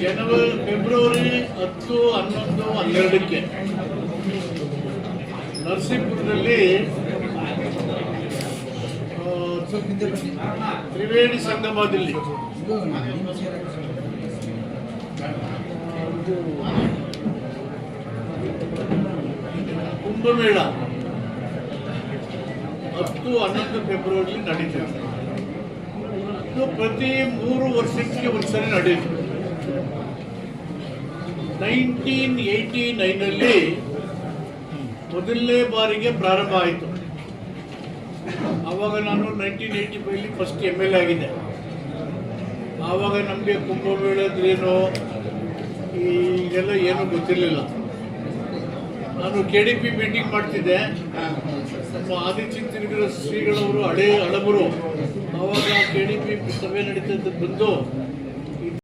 February 10, 11, 12ಕ್ಕೆ ನರಸೀಪುರದಲ್ಲಿ Triveni ಸಂಗಮದಲ್ಲಿ Kumbh Mela 10, 11 February ನಡೀತದೆ. ಇದು ಪ್ರತಿ 3 ವರ್ಷಕ್ಕೆ ಒಂದ್ಸರಿ ನಡೆಯುತ್ತೆ. 1989ರಲ್ಲಿ ಮೊದಲನೇ ಬಾರಿಗೆ ಪ್ರಾರಂಭ ಆಯಿತು. ಆವಾಗ ನಾನು 1985 ಫಸ್ಟ್ MLA ಆಗಿದ್ದೆ. ಆವಾಗ ನಮಗೆ ಕುಂಭಮೇಳ ಅಂದ್ರೇನು ಈಗೆಲ್ಲ ಏನೂ ಗೊತ್ತಿರಲಿಲ್ಲ. ನಾನು KDP ಮೀಟಿಂಗ್ ಮಾಡ್ತಿದ್ದೆ. ನಮ್ಮ ಆದಿಚಿಂತನಗಿರಿ ಶ್ರೀಗಳವರು ಹಳಬರು ಆವಾಗ KDP ಸಭೆ ನಡೀತದ್ದು ಬಂದು